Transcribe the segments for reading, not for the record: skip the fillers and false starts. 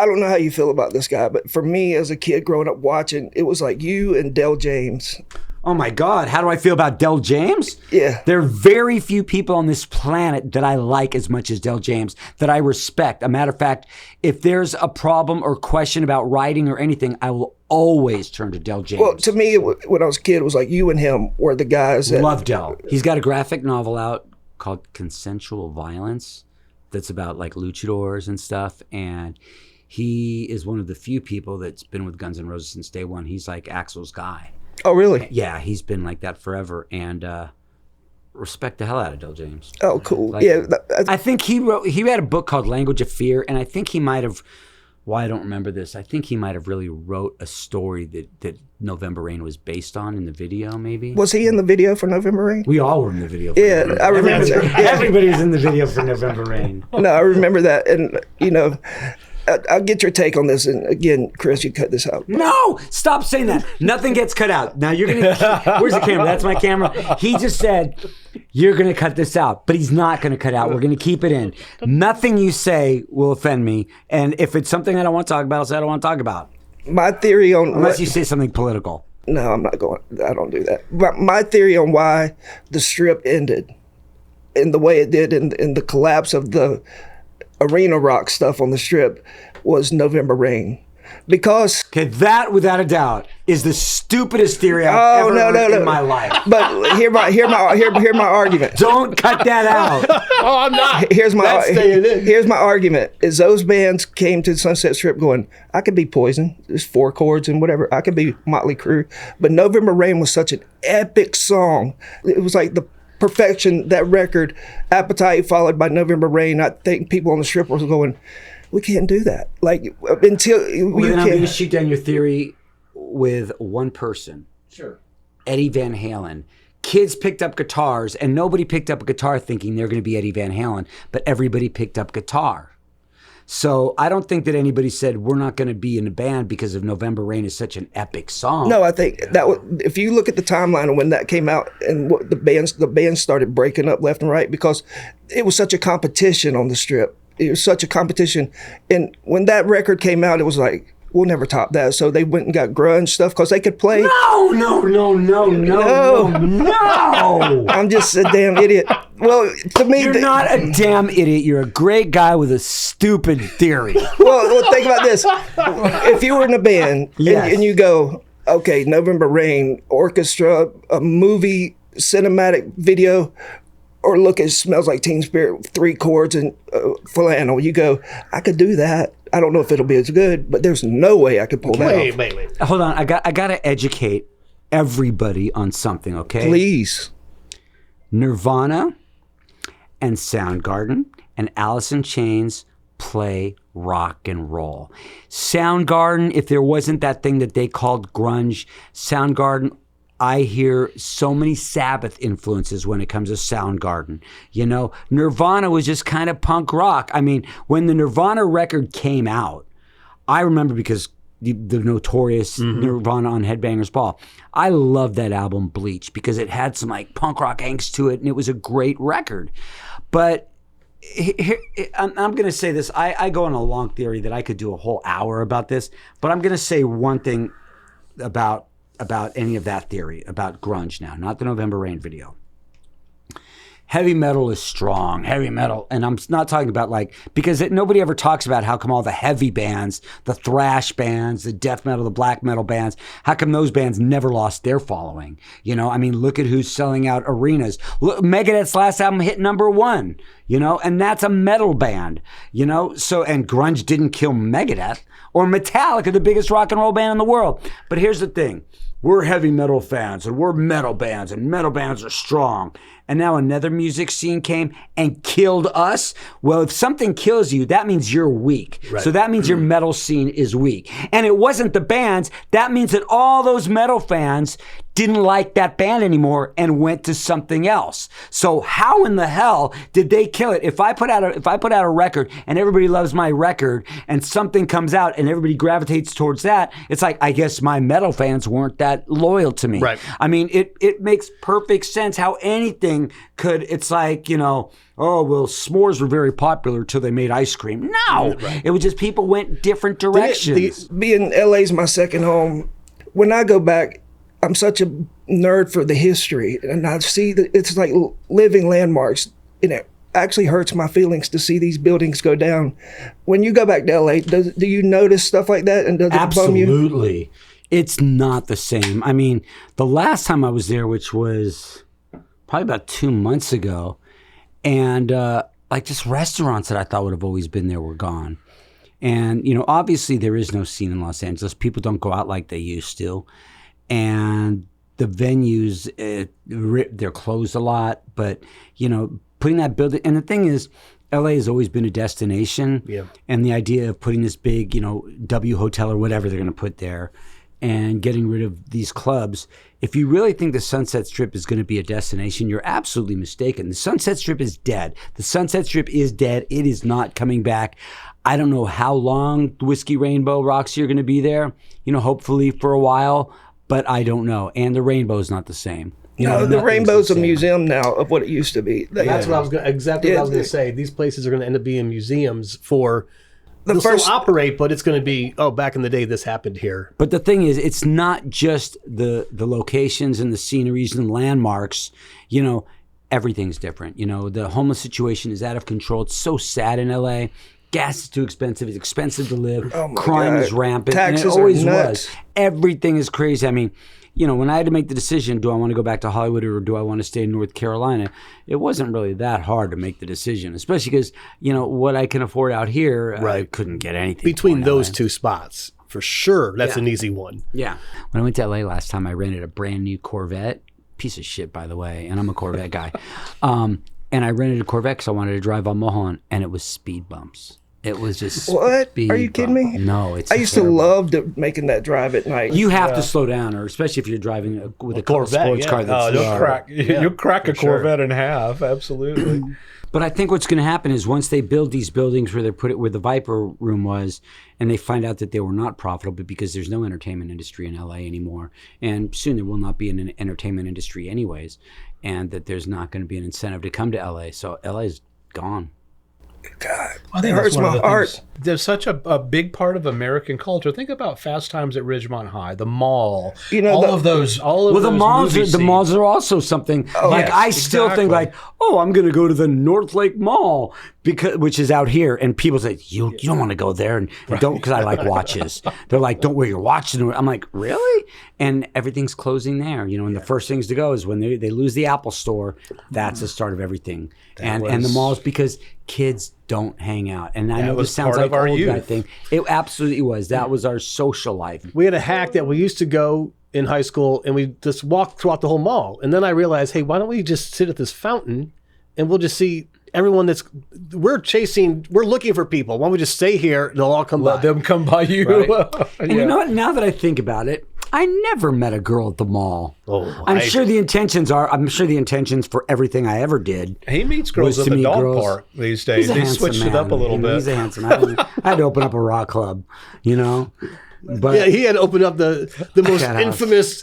I don't know how you feel about this guy, but for me as a kid growing up watching, it was like you and Del James. Oh my God, how do I feel about Del James? Yeah. There are very few people on this planet that I like as much as Del James, that I respect. A matter of fact, if there's a problem or question about writing or anything, I will always turn to Del James. Well, to me, when I was a kid, it was like you and him were the guys that... Love Del. He's got a graphic novel out called Consensual Violence that's about like luchadors and stuff, and he is one of the few people that's been with Guns N' Roses since day one. He's like Axl's guy. Oh, really? Yeah, he's been like that forever, and respect the hell out of Del James. Oh, cool. Like, yeah. I think he had a book called Language of Fear, and I think he might have, I don't remember this, I think he might have really wrote a story that November Rain was based on in the video, maybe. Was he in the video for November Rain? We all were in the video for Yeah, November I remember that. Yeah. Everybody was in the video for November Rain. No, I remember that. And, you know, I'll get your take on this. And again, Chris, you cut this out. No, stop saying that. Nothing gets cut out. Now you're going to, where's the camera? That's my camera. He just said, you're going to cut this out, but he's not going to cut out. We're going to keep it in. Nothing you say will offend me. And if it's something I don't want to talk about, I'll say I don't want to talk about. My theory on... Unless you say something political. No, I'm not going, I don't do that. But my theory on why the strip ended in the way it did in the collapse of the arena rock stuff on the strip was November Rain. Because... Okay, that, without a doubt, is the stupidest theory I've ever heard in my life. But hear my argument. Don't cut that out. Oh, I'm not. Here's my That's staying in. Here's my argument: is those bands came to Sunset Strip going, I could be Poison, there's 4 chords and whatever. I could be Motley Crue, but November Rain was such an epic song. It was like the perfection. That record, Appetite, followed by November Rain. I think people on the strip were going, we can't do that. Like until well, then I'm going to shoot down your theory with one person. Sure. Eddie Van Halen. Kids picked up guitars, and nobody picked up a guitar thinking they're going to be Eddie Van Halen, but everybody picked up guitar. So I don't think that anybody said we're not going to be in a band because of November Rain is such an epic song. No, I think that was, if you look at the timeline of when that came out and what the bands started breaking up left and right because it was such a competition on the strip. It was such a competition. And when that record came out, it was like, we'll never top that. So they went and got grunge stuff because they could play. No. I'm just a damn idiot. Well, to me... You're not a damn idiot. You're a great guy with a stupid theory. Well, think about this. If you were in a band and you go, okay, November Rain, orchestra, a movie, cinematic video, or look at Smells Like Teen Spirit, 3 chords and flannel. You go, I could do that. I don't know if it'll be as good, but there's no way I could pull that off. Wait. Hold on. I got to educate everybody on something, okay? Please. Nirvana and Soundgarden and Alice in Chains play rock and roll. Soundgarden, if there wasn't that thing that they called grunge, Soundgarden, I hear so many Sabbath influences when it comes to Soundgarden. You know, Nirvana was just kind of punk rock. I mean, when the Nirvana record came out, I remember because the notorious Nirvana on Headbangers Ball. I loved that album Bleach because it had some like punk rock angst to it and it was a great record. But here, I'm going to say this. I go on a long theory that I could do a whole hour about this, but I'm going to say one thing about any of that theory, about grunge now, not the November Rain video. Heavy metal is strong, heavy metal. And I'm not talking about like, because nobody ever talks about how come all the heavy bands, the thrash bands, the death metal, the black metal bands, how come those bands never lost their following? You know, I mean, look at who's selling out arenas. Look, Megadeth's last album hit #1, you know, and that's a metal band, you know? So, and grunge didn't kill Megadeth or Metallica, the biggest rock and roll band in the world. But here's the thing. We're heavy metal fans and we're metal bands and metal bands are strong. And now another music scene came and killed us. Well, if something kills you, that means you're weak. Right. So that means your metal scene is weak. And it wasn't the bands. That means that all those metal fans didn't like that band anymore and went to something else. So how in the hell did they kill it? If I put out a record and everybody loves my record and something comes out and everybody gravitates towards that, it's like, I guess my metal fans weren't that loyal to me. Right. I mean, it makes perfect sense how anything could, it's like, oh, well, s'mores were very popular till they made ice cream. No, it was just people went different directions. Being LA's my second home, when I go back, I'm such a nerd for the history, and I see that it's like living landmarks. It actually hurts my feelings to see these buildings go down. When you go back to LA, do you notice stuff like that, and does it bum you? Absolutely. It's not the same. I mean, the last time I was there, which was probably about 2 months ago, and like just restaurants that I thought would have always been there were gone. And, obviously there is no scene in Los Angeles. People don't go out like they used to. And the venues, they're closed a lot. But, putting that building, and the thing is, LA has always been a destination. Yeah. And the idea of putting this big, W Hotel or whatever they're going to put there and getting rid of these clubs, if you really think the Sunset Strip is going to be a destination, you're absolutely mistaken. The Sunset Strip is dead. The Sunset Strip is dead. It is not coming back. I don't know how long Whiskey Rainbow, Roxy are going to be there, hopefully for a while. But I don't know. And the Rainbow's not the same. No, the Rainbow's a museum now of what it used to be. That's what I was going to say. These places are going to end up being museums for they'll still operate, but it's going to be, back in the day this happened here. But the thing is, it's not just the locations and the sceneries and landmarks. Everything's different. The homeless situation is out of control. It's so sad in LA. Gas is too expensive. It's expensive to live. Crime is rampant. Taxes and it always are nuts. was. Everything is crazy. I mean, when I had to make the decision, do I want to go back to Hollywood or do I want to stay in North Carolina? It wasn't really that hard to make the decision, especially because, what I can afford out here, I couldn't get anything. Between those two spots, for sure, that's an easy one. Yeah. When I went to LA last time, I rented a brand new Corvette. Piece of shit, by the way, and I'm a Corvette guy. And I rented a Corvette because I wanted to drive on Mulholland, and it was speed bumps. It was just what? Are you kidding me? No, it's. I used to love making that drive at night. You have to slow down, or especially if you're driving with a Corvette, sports car. That's you'll crack a Corvette in half. Absolutely. But I think what's going to happen is once they build these buildings where they put it where the Viper Room was, and they find out that they were not profitable because there's no entertainment industry in LA anymore, and soon there will not be an entertainment industry anyways, and that there's not going to be an incentive to come to LA. So LA's gone. God, I think it hurts my heart. There's such a big part of American culture. Think about Fast Times at Ridgemont High, the mall, all of those the malls are also something. I still think I'm going to go to the North Lake Mall which is out here, and people say you don't want to go there, and don't, because I like watches. They're like, don't wear your watch. I'm like, really? And everything's closing there, and the first things to go is when they lose the Apple Store. That's the start of everything, and the malls, because kids don't hang out. And I know this sounds like an old guy thing. It absolutely was. That was our social life. We had a hack that we used to go in high school, and we just walked throughout the whole mall. And then I realized, hey, why don't we just sit at this fountain, and we'll just see everyone we're looking for people. Why don't we just stay here? They'll all come by. Let them come by you. Right? And you know what? Now that I think about it, I never met a girl at the mall. I'm sure the intentions for everything I ever did. He meets girls at the dog park these days. They switched it up a little bit. He's a handsome man. I had to open up a rock club, But yeah, he had to open up the most infamous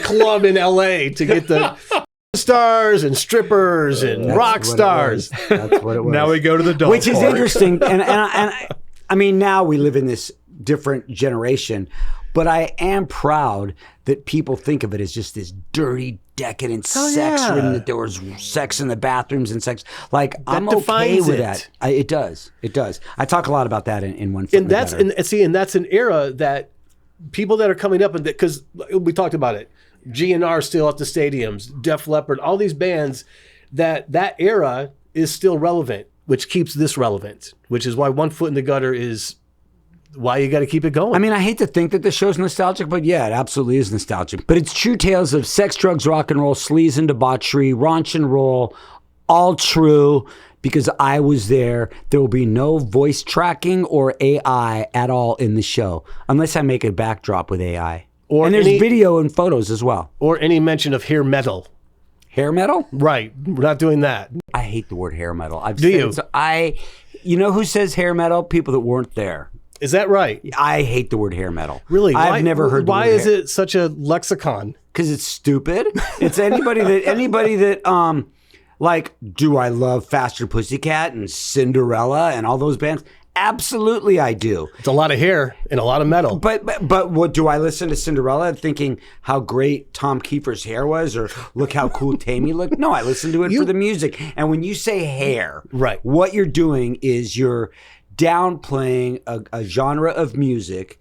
club in LA to get the stars and strippers and rock stars. That's what it was. Now we go to the dog Which is park. interesting. And I mean, now we live in this different generation, but I am proud that people think of it as just this dirty, decadent, sex-ridden, that there was sex in the bathrooms and sex. Like, I'm okay with that. It does. It does. I talk a lot about that in One Foot in the Gutter. And that's an era that people that are coming up, because we talked about it, GNR still at the stadiums, Def Leppard, all these bands, that era is still relevant, which keeps this relevant, which is why One Foot in the Gutter is why you got to keep it going. I mean, I hate to think that the show's nostalgic, but yeah, it absolutely is nostalgic. But it's true tales of sex, drugs, rock and roll, sleaze and debauchery, raunch and roll, all true, because I was there. There will be no voice tracking or AI at all in the show, unless I make a backdrop with AI. Or And there's any, video and photos as well. or any mention of hair metal. Hair metal? Right. We're not doing that. I hate the word hair metal. Do you? You know who says hair metal? People that weren't there. Is that right? I hate the word hair metal. Really? I've never heard the Why word is it such a lexicon? Because it's stupid. It's anybody that like, do I love Faster Pussycat and Cinderella and all those bands? Absolutely, I do. It's a lot of hair and a lot of metal. But what do I listen to Cinderella thinking how great Tom Kiefer's hair was, or look how cool Tammy looked? No, I listen to it for the music. And when you say hair, right, what you're doing is you're downplaying a genre of music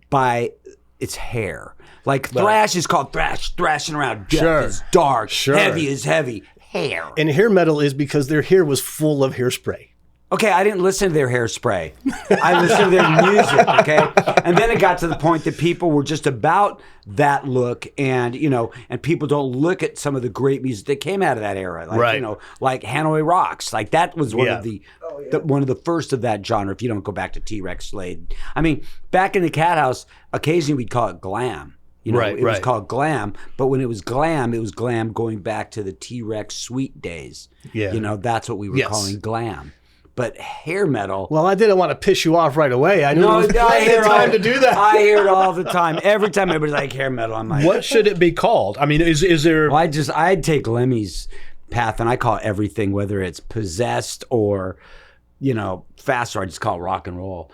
by its hair. Like thrash is called thrash, thrashing around. Death is dark. Heavy is heavy. Hair. And hair metal is because their hair was full of hairspray. Okay, I didn't listen to their hairspray. I listened to their music, okay? And then it got to the point that people were just about that look, and and people don't look at some of the great music that came out of that era. Like, like Hanoi Rocks. Like that was one of one of the first of that genre, if you don't go back to T-Rex, Slade. I mean, back in the Cat House, occasionally we'd call it glam. It was called glam, but when it was glam going back to the T-Rex Sweet days. Yeah. That's what we were calling glam. But hair metal. Well, I didn't want to piss you off right away. I knew it was time to do that. I hear it all the time. Every time everybody's like hair metal, I'm like, what should it be called? I mean, is there? Well, I'd take Lemmy's path, and I call everything, whether it's possessed or, faster. I just call it rock and roll.